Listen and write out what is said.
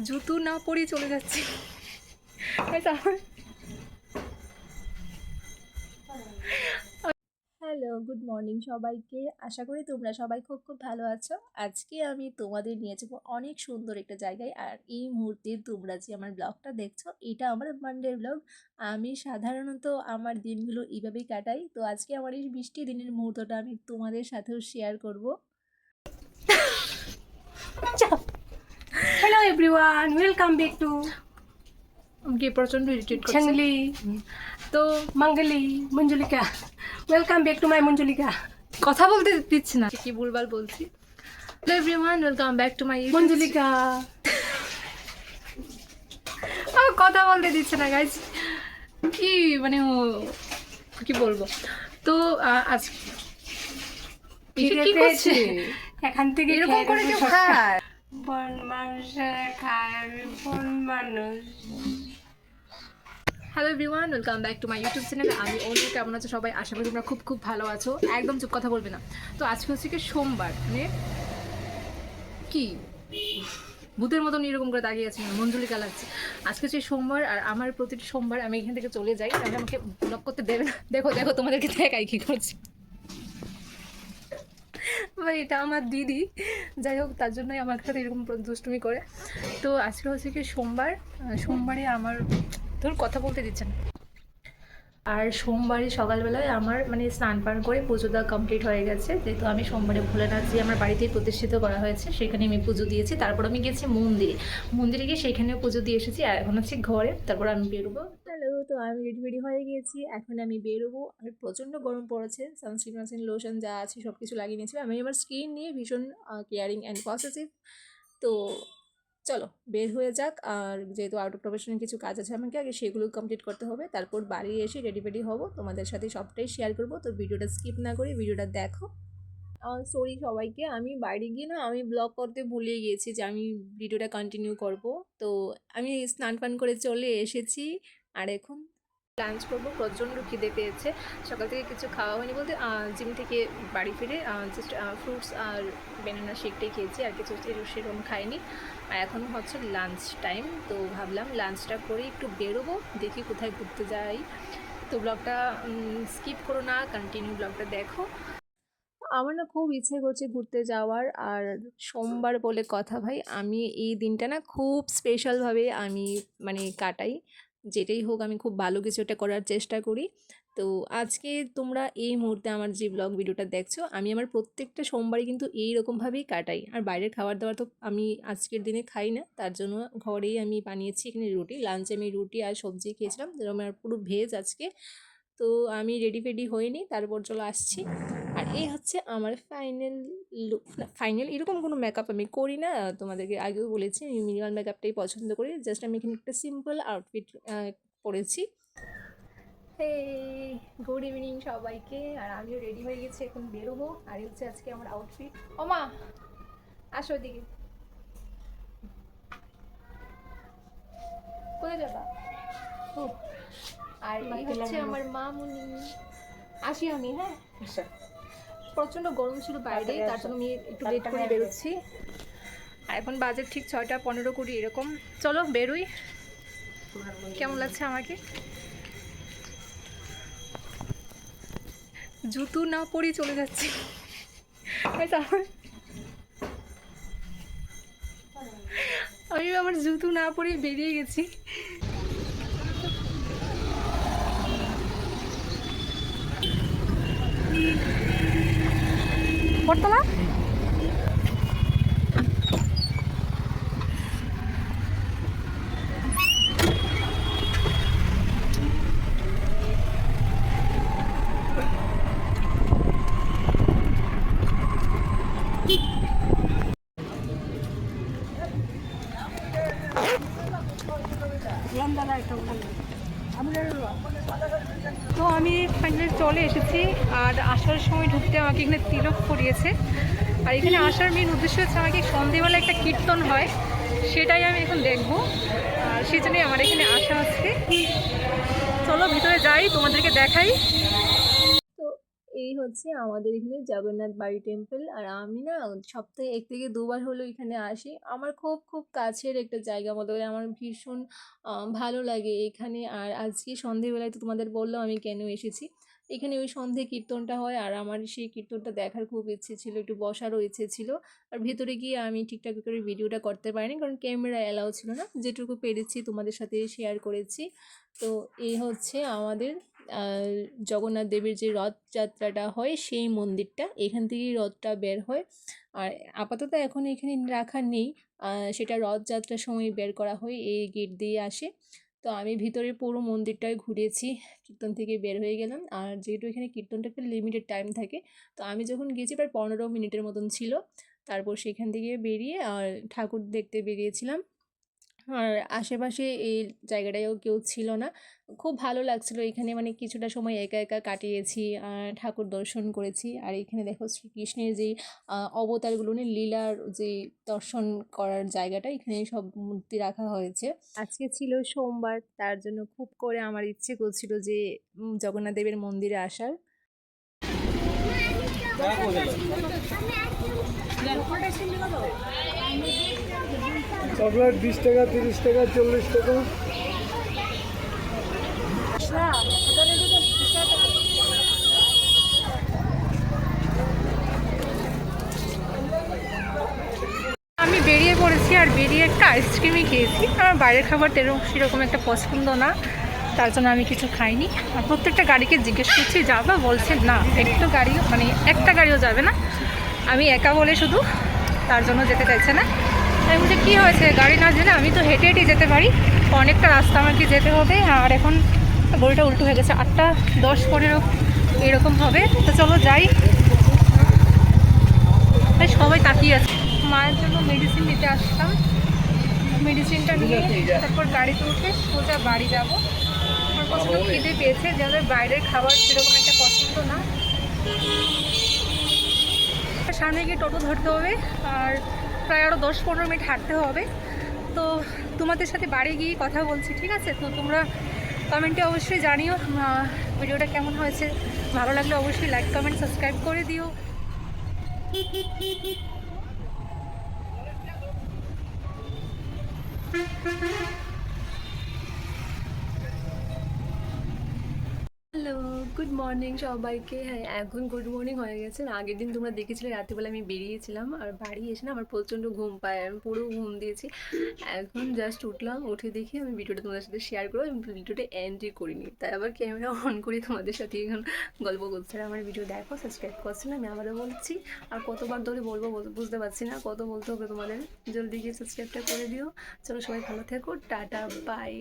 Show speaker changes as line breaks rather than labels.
জুতো না পরেই চলে যাচ্ছি। হ্যালো, গুড মর্নিং সবাইকে। আশা করি তোমরা সবাই খুব খুব ভালো আছো। আজকে আমি তোমাদের নিয়ে যাবো অনেক সুন্দর একটা জায়গায়। আর এই মুহূর্তে তোমরা যে আমার ব্লগটা দেখছো, এটা আমার মানডের ব্লগ। আমি সাধারণত আমার দিনগুলো এইভাবেই কাটাই। তো আজকে আমার এই বৃষ্টি দিনের মুহূর্তটা আমি তোমাদের সাথেও শেয়ার করব।
Hello everyone, welcome back to
আমাকে প্রচণ্ড ইরিটেট করছে।
Changli,
তো
Mangali, Manjulika. Welcome back to my Manjulika.
কথা বলতে দিচ্ছে না, কি ভুলভাল বলছি। Hello everyone, welcome back to my
Manjulika.
কথা বলতে দিচ্ছে না গাইজ। কি মানে কি বলবো। তো আজ কি করছে
এখান থেকে
এরকম করে কেউ খায়?
বন মানুষের খায়, বন মানুষ।
Hello everyone, welcome back to my YouTube channel. আমি অনু, কেমন আছো সবাই? আশা করি তোমরা খুব খুব ভালো আছো। একদম চুপ কথা বলবে না। তো আজকে হচ্ছে কি সোমবার, মানে কি ভূতের মতন এরকম করে দাঁড়িয়ে আছে, মঞ্জুলিকা লাগছে। আজকে হচ্ছে সোমবার, আর আমার প্রতিটি সোমবার আমি এখান থেকে চলে যাই, তাহলে আমাকে ব্লগ করতে দেবে না। দেখো দেখো তোমাদেরকে দেখাই কি করছি। এটা আমার দিদি, যাই হোক, তার জন্যই আমার সাথে এরকম দুষ্টুমি করে। তো আজকে হচ্ছে কি সোমবার, সোমবারে আমার ধর কথা বলতে দিচ্ছে না। আর সোমবারে সকালবেলায় আমার মানে স্নান পান করে পুজো দেওয়া কমপ্লিট হয়ে গেছে, যেহেতু আমি সোমবারে ভোলেনাথজি আমার বাড়িতেই প্রতিষ্ঠিত করা হয়েছে, সেখানে আমি পুজো দিয়েছি। তারপর আমি গেছি মন্দিরে গিয়ে সেখানেও পুজো দিয়ে এসেছি। আর এখন হচ্ছে ঘরে, তারপর আমি বেরোবো। হ্যালো, তো আমি রেডি হয়ে গিয়েছি, এখন আমি বেরোবো। আর প্রচণ্ড গরম পড়েছে, সানস্ক্রিন লোশন যা আছে সব কিছু লাগিয়ে নিয়েছি। আমি আমার স্কিন নিয়ে ভীষণ কেয়ারিং অ্যান্ড পজিটিভ। তো চলো বের হয়ে যাক। আর যেহেতু আউট অফ প্রফেশনের কিছু কাজ আছে আমাকে আগে সেগুলো কমপ্লিট করতে হবে, তারপর বাড়ি এসে রেডি হব, তোমাদের সাথে সবটাই শেয়ার করব। তো ভিডিওটা স্কিপ না করে ভিডিওটা দেখো। সরি সবাইকে, আমি বাইরে গিয়ে না আমি ব্লগ করতে ভুলে গিয়েছি যে আমি ভিডিওটা কন্টিনিউ করব। তো আমি স্নান পান করে চলে এসেছি, আর এখন লাঞ্চ করবো। প্রচণ্ড খিদে পেয়েছে, সকাল থেকে কিছু খাওয়া হয়নি বলতে জিম থেকে বাড়ি ফিরে জাস্ট ফ্রুটস আর বেনানা শেকটাই খেয়েছি, আর কিছু সেরকম খাইনি। আর এখন হচ্ছে লাঞ্চ টাইম, তো ভাবলাম লাঞ্চটা করে একটু বেরোবো, দেখি কোথায় ঘুরতে যাই। তো ব্লগটা স্কিপ করো না, কন্টিনিউ ব্লগটা দেখো। আমার না খুব ইচ্ছে করছে ঘুরতে যাওয়ার। আর সোমবার বলে কথা ভাই, আমি এই দিনটা না খুব স্পেশালভাবে আমি মানে কাটাই। যেটাই হোক আমি খুব ভালো কিছু একটা করার চেষ্টা করি। তো আজকে তোমরা এই মুহূর্তে আমার যে ব্লগ ভিডিওটা দেখছো, আমি আমার প্রত্যেকটা সোমবারই কিন্তু এইরকমভাবেই কাটাই। আর বাইরের খাবার দাবার তো আমি আজকের দিনে খাই না, তার জন্য ঘরেই আমি বানিয়েছি এখানে রুটি। লাঞ্চে আমি রুটি আর সবজি খেয়েছিলাম, যেরকম আমার পুরো ভেজ আজকে। তো আমি রেডি হয়ে নিই, তারপর চলে আসছি। আর এই হচ্ছে আমার ফাইনাল লুক। ফাইনাল এরকম কোনো মেকআপ আমি করি না, তোমাদেরকে আগেও বলেছি আমি মিনিমাল মেকআপটাই পছন্দ করি। জাস্ট আমি এখানে একটা সিম্পল আউটফিট পরেছি। এই গুড ইভিনিং সবাইকে। আর আমিও রেডি হয়ে গেছি, এখন বেরোবো। আর এই হচ্ছে আজকে আমার আউটফিট। ওমা আসো এদিকে, কোথায় যাবা? ও, আর এই হচ্ছে আমার মামুনি। আসি আমি, হ্যাঁ। প্রচণ্ড গরম ছিল বাইরে, তার জন্য আমি একটু লেট করে বেরোচ্ছি। আর এখন বাজে ঠিক 6:15 এরকম। চলো বেরোই। কেমন লাগছে আমাকে? জুতো না পরেই চলে যাচ্ছি। আমি আমার জুতো না পরে বেরিয়ে গেছি। বটতলা তো আমি ফাইনালি চলে এসেছি। আর আসার সময় ঢুকতে আমাকে এখানে তিলক পরিয়েছে। আর এখানে আসার মেন উদ্দেশ্য হচ্ছে আমাকে সন্ধেবেলা একটা কীর্তন হয়, সেটাই আমি এখন দেখবো। আর সেই জন্যই আমার এখানে আসা হচ্ছে। চলো ভিতরে যাই, তোমাদেরকে দেখাই। তো এই হচ্ছে আমাদের এখানে জগন্নাথ বাড়ি টেম্পল। আর আমি না সপ্তাহে ১ থেকে ২ বার হলেও এখানে আসি। আমার খুব, খুব কাছের একটা জায়গা বলতে গেলে আমার ভীষণ ভালো লাগে এখানে। আর আজকে সন্ধেবেলায় তো তোমাদের বললাম আমি কেন এসেছি। এখানে ওই সন্ধে কীর্তনটা হয় আর আমার সেই কীর্তনটা দেখার খুব ইচ্ছে ছিল, একটু বসারও ইচ্ছে ছিল। আর ভেতরে গিয়ে আমি ঠিকঠাক করে ভিডিওটা করতে পারিনি কারণ ক্যামেরা অ্যালাউ ছিল না। যেটুকু পেরেছি তোমাদের সাথে শেয়ার করেছি। তো এই হচ্ছে আমাদের জগন্নাথ দেবের যে রথযাত্রাটা হয় সেই মন্দিরটা। এখান থেকেই রথটা বের হয়। আর আপাতত এখন এখানে রাখা নেই, সেটা রথযাত্রার সময় বের করা হয়, এই গেট দিয়ে আসে। তো আমি ভিতরে পুরো মন্দিরটাই ঘুরেছি, কীর্তন থেকে বের হয়ে গেলাম। আর যেহেতু এখানে কীর্তনটা একটা লিমিটেড টাইম থাকে, তো আমি যখন গিয়েছি প্রায় ১৫ মিনিটের মতন ছিল। তারপর সেখান থেকে বেরিয়ে আর ঠাকুর দেখতে বেরিয়েছিলাম। আর আশেপাশে এই জায়গাটায়ও কেউ ছিল না। খুব ভালো লাগছিল এখানে, মানে কিছুটা সময় একা একা কাটিয়েছি, ঠাকুর দর্শন করেছি। আর এখানে দেখো শ্রীকৃষ্ণের যেই অবতারগুলো নিয়ে লীলার যে দর্শন করার জায়গাটা, এখানে সব মূর্তি রাখা হয়েছে। আজকে ছিল সোমবার, তার জন্য খুব করে আমার ইচ্ছে করছিল যে জগন্নাথ দেবের মন্দিরে আসার।
চকলেট 20 টাকা, 30 টাকা, 40 টাকা।
আমি বেরিয়ে পড়েছি আর বেরিয়ে একটা আইসক্রিমই খেয়েছি। আমার বাইরের খাবার সেরকম একটা পছন্দ না, তার জন্য আমি কিছু খাইনি। আর প্রত্যেকটা গাড়িকে জিজ্ঞেস করছি যাবা, বলছে না, একটু গাড়িও মানে একটা গাড়িও যাবে না। আমি একা বলে শুধু, তার জন্য যেতে চাইছে না। আমি বলছি কী হয়েছে, গাড়ি না যেতে, আমি তো হেঁটে হেঁটে যেতে পারি, অনেকটা রাস্তা আমাকে যেতে হবে। আর এখন গড়িটা উল্টো হয়ে গেছে, 8টা 10 15 এরকম হবে। তো চলো যাই। সবাই তাকিয়ে আছে। মায়ের জন্য মেডিসিন নিতে আসলাম, মেডিসিনটা নিয়ে তারপর গাড়িতে উঠে সোজা বাড়ি যাব। আমার প্রচণ্ড খিদে পেয়েছে, যাদের বাইরের খাবার সেরকম একটা পছন্দ না। সামনে গিয়ে টোটো ধরতে হবে আর প্রায় আরও 10-15 মিনিট হাঁটতে হবে। তো তোমাদের সাথে বাড়ি গিয়ে কথা বলছি, ঠিক আছে? তো তোমরা কমেন্টে অবশ্যই জানিও ভিডিওটা কেমন হয়েছে। ভালো লাগলে অবশ্যই লাইক কমেন্ট সাবস্ক্রাইব করে দিও।
হ্যালো, গুড মর্নিং সবাইকে। হ্যাঁ, এখন গুড মর্নিং হয়ে গেছে। আগের দিন তোমরা দেখেছিলে রাত্রিবেলা আমি বেরিয়েছিলাম আর বাড়ি এসে না আমার প্রচণ্ড ঘুম পায়, আমি পুরো ঘুম দিয়েছি। এখন জাস্ট উঠলাম, উঠে দেখি আমি ভিডিওটা তোমাদের সাথে শেয়ার করবো, আমি ভিডিওটা এন্ডই করিনি, তাই আবার ক্যামেরা অন করে তোমাদের সাথে এখন গল্প করছে। আর আমার ভিডিও দেখো, সাবস্ক্রাইব করছে না, আমি আবারও বলছি। আর কতবার ধরে বলবো বুঝতে পারছি না, কত বলতে হবে তোমাদের। জলদি গিয়ে সাবস্ক্রাইবটা করে দিও। চলো সবাই ভালো থেকো, টাটা, বাই।